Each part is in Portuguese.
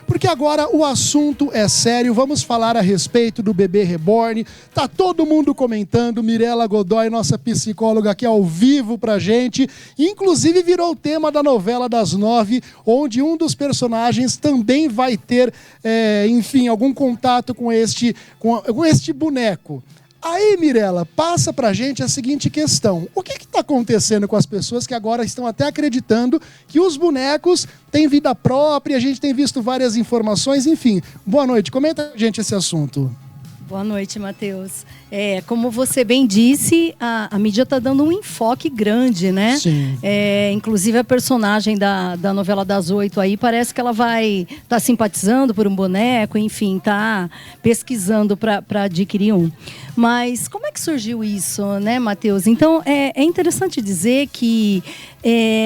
porque agora o assunto é sério. Vamos falar a respeito do bebê reborn. Tá todo mundo comentando, Mirela Godoy, nossa psicóloga aqui ao vivo pra gente. Inclusive virou o tema da novela das 9, onde um dos personagens também vai ter, enfim, algum contato com este boneco. Aí, Mirela, passa pra gente a seguinte questão. O que está acontecendo com as pessoas que agora estão até acreditando que os bonecos têm vida própria? A gente tem visto várias informações, enfim. Boa noite, comenta com a gente esse assunto. Boa noite, Matheus. Como você bem disse, a mídia está dando um enfoque grande, né? Sim. Inclusive a personagem da novela das 8 aí, parece que ela vai estar simpatizando por um boneco, enfim, tá pesquisando para adquirir um. Mas como é que surgiu isso, né, Matheus? Então, é interessante dizer que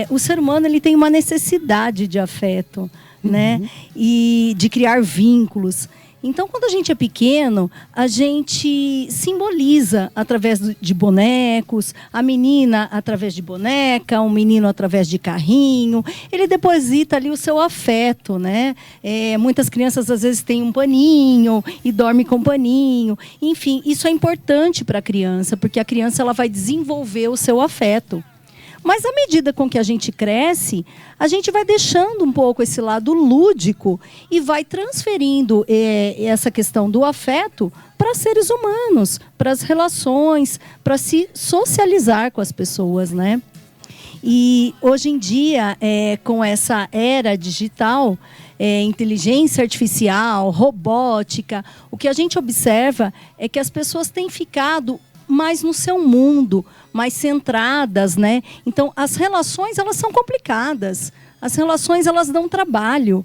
o ser humano ele tem uma necessidade de afeto, né? E de criar vínculos. Então, quando a gente é pequeno, a gente simboliza através de bonecos, a menina através de boneca, o menino através de carrinho. Ele deposita ali o seu afeto, né? Muitas crianças, às vezes, têm um paninho e dormem com paninho. Enfim, isso é importante para a criança, porque a criança ela vai desenvolver o seu afeto. Mas à medida com que a gente cresce, a gente vai deixando um pouco esse lado lúdico e vai transferindo essa questão do afeto para seres humanos, para as relações, para se socializar com as pessoas, né? E hoje em dia, com essa era digital, inteligência artificial, robótica, o que a gente observa é que as pessoas têm ficado mais no seu mundo, mais centradas, né? Então, as relações, elas são complicadas. As relações, elas dão trabalho.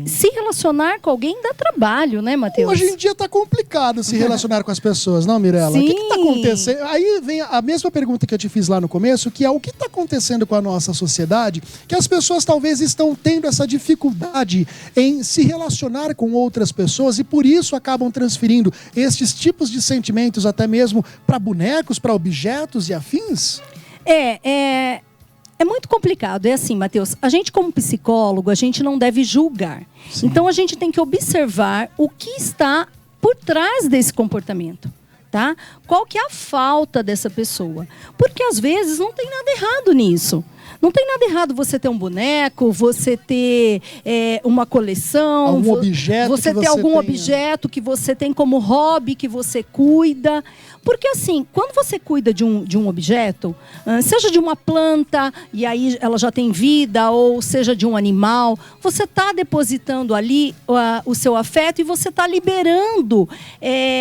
Se relacionar com alguém dá trabalho, né, Matheus? Hoje em dia está complicado se relacionar com as pessoas, não, Mirela? Sim. O que está acontecendo? Aí vem a mesma pergunta que eu te fiz lá no começo, que é o que está acontecendo com a nossa sociedade, que as pessoas talvez estão tendo essa dificuldade em se relacionar com outras pessoas e por isso acabam transferindo estes tipos de sentimentos até mesmo para bonecos, para objetos e afins? É muito complicado. É assim, Matheus, a gente como psicólogo, a gente não deve julgar. Sim. Então, a gente tem que observar o que está por trás desse comportamento, tá? Qual que é a falta dessa pessoa? Porque, às vezes, não tem nada errado nisso. Não tem nada errado você ter um boneco, você ter uma coleção, algum objeto você ter algum objeto que você tem como hobby, que você cuida. Porque assim, quando você cuida de um objeto, seja de uma planta, e aí ela já tem vida, ou seja de um animal, você está depositando ali o seu afeto e você está liberando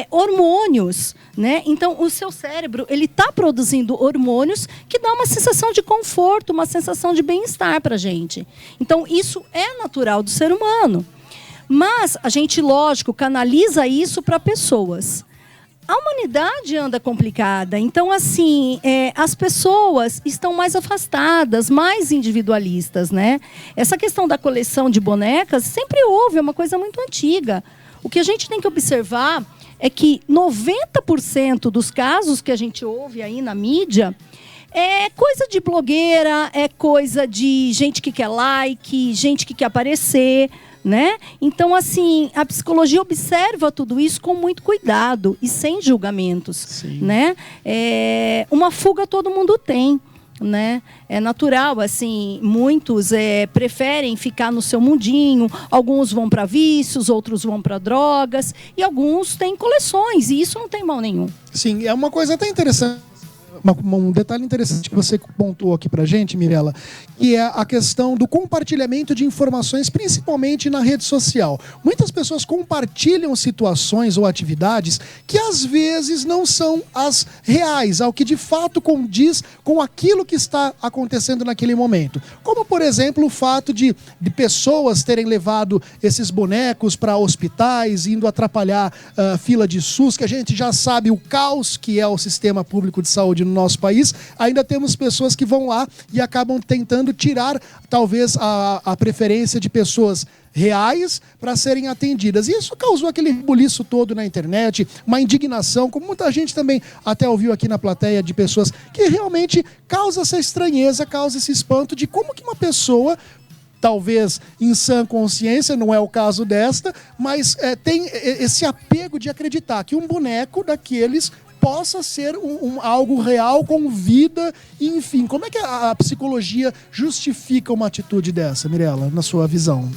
hormônios, né? Então, o seu cérebro, ele está produzindo hormônios que dá uma sensação de conforto, uma sensação de bem-estar para a gente. Então, isso é natural do ser humano. Mas a gente, lógico, canaliza isso para pessoas. A humanidade anda complicada. Então, assim, as pessoas estão mais afastadas, mais individualistas, né? Essa questão da coleção de bonecas sempre houve, é uma coisa muito antiga. O que a gente tem que observar é que 90% dos casos que a gente ouve aí na mídia é coisa de blogueira, é coisa de gente que quer like, gente que quer aparecer, né? Então, assim, a psicologia observa tudo isso com muito cuidado e sem julgamentos. Sim. Né? Uma fuga todo mundo tem, né? É natural, assim, muitos preferem ficar no seu mundinho, alguns vão para vícios, outros vão para drogas, e alguns têm coleções, e isso não tem mal nenhum. Sim, é uma coisa até interessante. Um detalhe interessante que você pontuou aqui pra gente, Mirela, que é a questão do compartilhamento de informações, principalmente na rede social. Muitas pessoas compartilham situações ou atividades que às vezes não são as reais, ao que de fato condiz com aquilo que está acontecendo naquele momento. Como, por exemplo, o fato de pessoas terem levado esses bonecos para hospitais, indo atrapalhar fila de SUS, que a gente já sabe o caos que é o sistema público de saúde no nosso país. Ainda temos pessoas que vão lá e acabam tentando tirar, talvez, a preferência de pessoas reais para serem atendidas. E isso causou aquele rebuliço todo na internet, uma indignação, como muita gente também até ouviu aqui na plateia, de pessoas que realmente causa essa estranheza, causa esse espanto de como que uma pessoa talvez em sã consciência, não é o caso desta, mas tem esse apego de acreditar que um boneco daqueles possa ser algo real, com vida, enfim. Como é que a psicologia justifica uma atitude dessa, Mirella, na sua visão?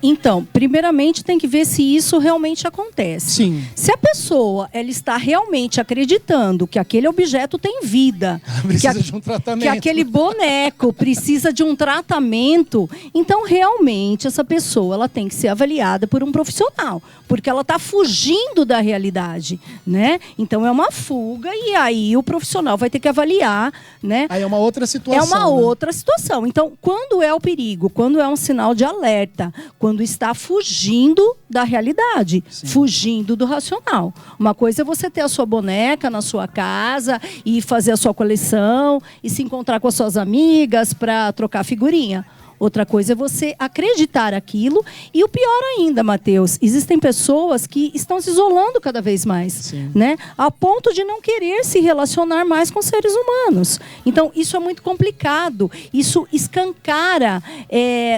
Então, primeiramente tem que ver se isso realmente acontece. Sim. Se a pessoa ela está realmente acreditando que aquele objeto tem vida, precisa de um tratamento, que aquele boneco precisa de um tratamento, então realmente essa pessoa ela tem que ser avaliada por um profissional, porque ela está fugindo da realidade, né? Então é uma fuga e aí o profissional vai ter que avaliar, né? Aí é uma outra situação. É uma outra situação. Então, quando é o perigo, quando é um sinal de alerta, quando está fugindo da realidade, sim, fugindo do racional. Uma coisa é você ter a sua boneca na sua casa e fazer a sua coleção e se encontrar com as suas amigas para trocar figurinha. Outra coisa é você acreditar aquilo. E o pior ainda, Matheus, existem pessoas que estão se isolando cada vez mais, né? A ponto de não querer se relacionar mais com seres humanos. Então, isso é muito complicado. Isso escancara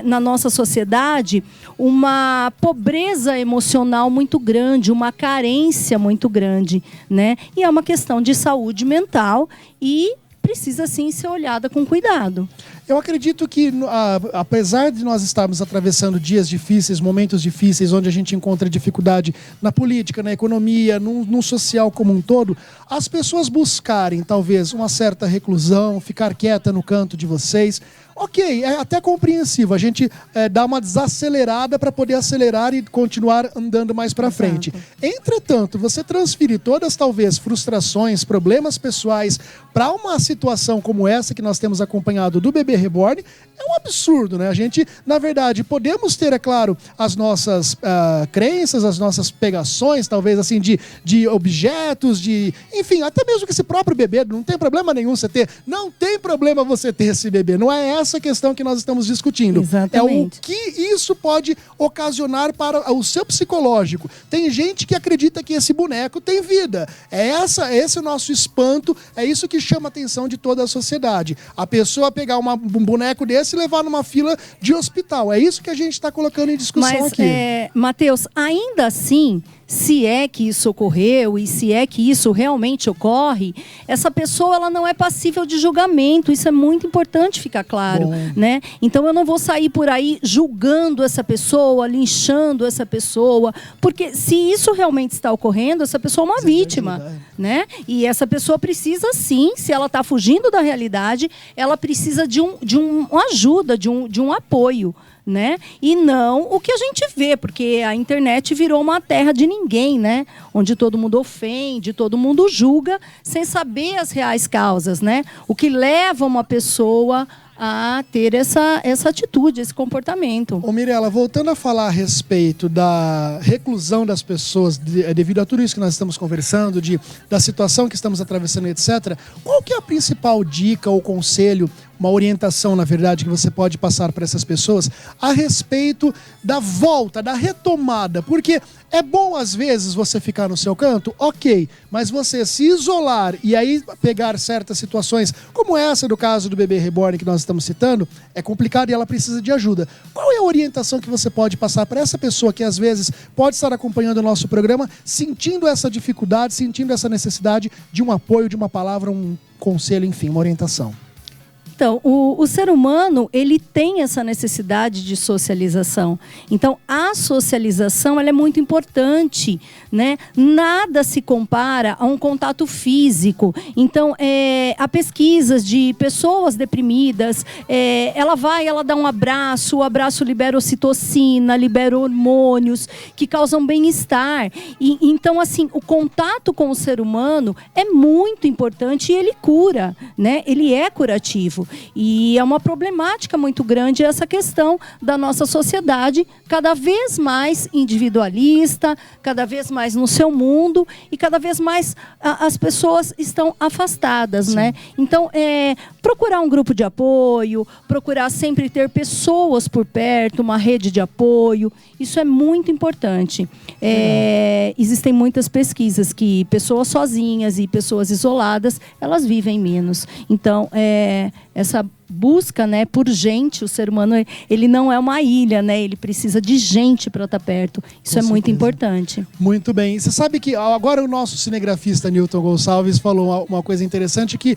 na nossa sociedade uma pobreza emocional muito grande, uma carência muito grande, né? E é uma questão de saúde mental e precisa, sim, ser olhada com cuidado. Eu acredito que, apesar de nós estarmos atravessando dias difíceis, momentos difíceis, onde a gente encontra dificuldade na política, na economia, no social como um todo, as pessoas buscarem, talvez, uma certa reclusão, ficar quieta no canto de vocês. Ok, é até compreensível. A gente dá uma desacelerada para poder acelerar e continuar andando mais para frente. Entretanto, você transferir todas, talvez, frustrações, problemas pessoais para uma situação como essa que nós temos acompanhado do Bebê Reborn, é um absurdo, né? A gente, na verdade, podemos ter, é claro, as nossas crenças, as nossas pegações, talvez, assim, de objetos, enfim, até mesmo que esse próprio bebê, não tem problema nenhum você ter. Não tem problema você ter esse bebê. Não é essa questão que nós estamos discutindo. Exatamente. É o que isso pode ocasionar para o seu psicológico. Tem gente que acredita que esse boneco tem vida. Esse é o nosso espanto, é isso que chama a atenção de toda a sociedade. A pessoa pegar um boneco desse e levar numa fila de hospital. É isso que a gente está colocando em discussão aqui. Matheus, ainda assim, se é que isso ocorreu e se é que isso realmente ocorre, essa pessoa ela não é passível de julgamento. Isso é muito importante ficar claro, né? Então eu não vou sair por aí julgando essa pessoa, linchando essa pessoa, porque se isso realmente está ocorrendo, essa pessoa é uma vítima, né? E essa pessoa precisa, sim, se ela está fugindo da realidade, ela precisa de uma ajuda, de um apoio, né? E não o que a gente vê, porque a internet virou uma terra de ninguém, né? Onde todo mundo ofende, todo mundo julga, sem saber as reais causas, né? O que leva uma pessoa a ter essa atitude, esse comportamento. Ô Mirella, voltando a falar a respeito da reclusão das pessoas, devido a tudo isso que nós estamos conversando, da situação que estamos atravessando, etc., qual que é a principal dica ou conselho, uma orientação, na verdade, que você pode passar para essas pessoas a respeito da volta, da retomada? Porque é bom, às vezes, você ficar no seu canto, ok, mas você se isolar e aí pegar certas situações, como essa do caso do Bebê Reborn que nós estamos citando, é complicado e ela precisa de ajuda. Qual é a orientação que você pode passar para essa pessoa que, às vezes, pode estar acompanhando o nosso programa, sentindo essa dificuldade, sentindo essa necessidade de um apoio, de uma palavra, um conselho, enfim, uma orientação? Então, o ser humano, ele tem essa necessidade de socialização. Então, a socialização, ela é muito importante, né? Nada se compara a um contato físico. Então, há pesquisas de pessoas deprimidas, ela dá um abraço, o abraço libera ocitocina, libera hormônios que causam bem-estar. Então, assim, o contato com o ser humano é muito importante e ele cura, né? Ele é curativo. E é uma problemática muito grande essa questão da nossa sociedade, cada vez mais individualista, cada vez mais no seu mundo e cada vez mais as pessoas estão afastadas, né? Então, procurar um grupo de apoio, procurar sempre ter pessoas por perto, uma rede de apoio, isso é muito importante. Existem muitas pesquisas que pessoas sozinhas e pessoas isoladas, elas vivem menos. Então, essa busca, né, por gente. O ser humano, ele não é uma ilha, né? Ele precisa de gente para estar perto. Isso é muito importante. Muito bem. Você sabe que agora o nosso cinegrafista Newton Gonçalves falou uma coisa interessante que,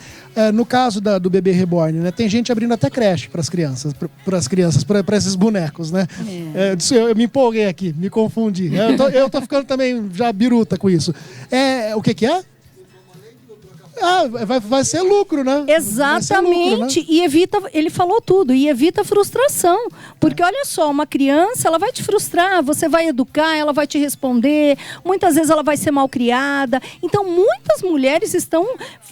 no caso do bebê reborn, né, tem gente abrindo até creche para as crianças, para esses bonecos, né? Eu me empolguei aqui, me confundi. Eu tô ficando também já biruta com isso. O que é? Vai ser lucro, né? Exatamente. Lucro, né? E evita, ele falou tudo, e evita a frustração. Porque olha só, uma criança, ela vai te frustrar, você vai educar, ela vai te responder, muitas vezes ela vai ser mal criada. Então, muitas mulheres estão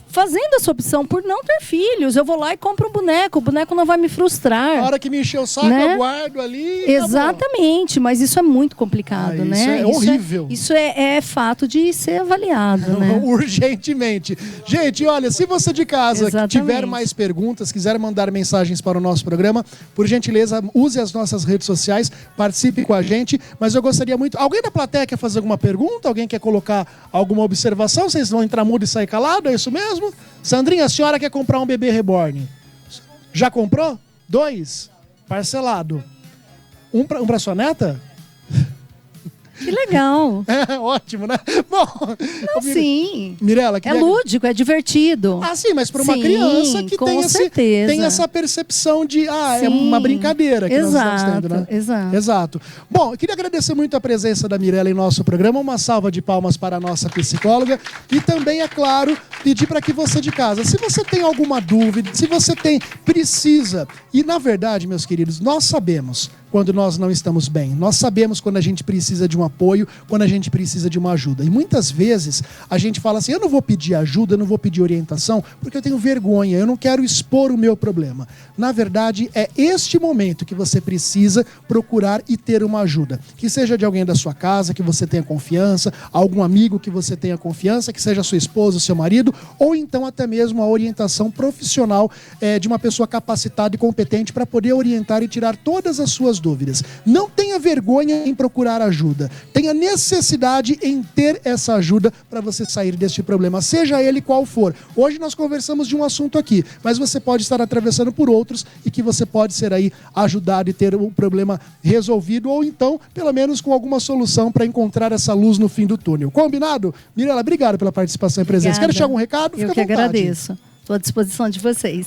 fazendo essa opção por não ter filhos. Eu vou lá e compro um boneco, o boneco não vai me frustrar. A hora que me encher o saco, né? eu guardo ali. Exatamente, mas isso é muito complicado, né? Isso é horrível. Isso é fato de ser avaliado, né? Urgentemente. Gente, olha, se você de casa tiver mais perguntas, quiser mandar mensagens para o nosso programa, por gentileza, use as nossas redes sociais, participe com a gente. Mas eu gostaria muito... Alguém da plateia quer fazer alguma pergunta? Alguém quer colocar alguma observação? Vocês vão entrar mudo e sair calado? É isso mesmo? Sandrinha, a senhora quer comprar um bebê reborn? Já comprou? 2? Parcelado. Um para sua neta? Que legal. Ótimo, né? Bom, não, sim. Mirela, é lúdico, é divertido. Sim, mas para uma criança que tem essa percepção de é uma brincadeira que nós estamos tendo, né? Exato. Bom, eu queria agradecer muito a presença da Mirela em nosso programa, uma salva de palmas para a nossa psicóloga e também, é claro, pedir para que você de casa, se você tem alguma dúvida, se você precisa, e na verdade, meus queridos, nós sabemos quando nós não estamos bem. Nós sabemos quando a gente precisa de um apoio, quando a gente precisa de uma ajuda. E muitas vezes a gente fala assim, eu não vou pedir ajuda, eu não vou pedir orientação, porque eu tenho vergonha, eu não quero expor o meu problema. Na verdade, é este momento que você precisa procurar e ter uma ajuda. Que seja de alguém da sua casa, que você tenha confiança, algum amigo que você tenha confiança, que seja sua esposa, seu marido, ou então até mesmo a orientação profissional de uma pessoa capacitada e competente para poder orientar e tirar todas as suas dúvidas. Não tenha vergonha em procurar ajuda. Tenha necessidade em ter essa ajuda para você sair deste problema, seja ele qual for. Hoje nós conversamos de um assunto aqui, mas você pode estar atravessando por outros e que você pode ser aí ajudado e ter o problema resolvido ou então, pelo menos com alguma solução para encontrar essa luz no fim do túnel. Combinado? Mirela, obrigado pela participação e presença. Quer deixar algum recado? Eu que agradeço. Estou à disposição de vocês.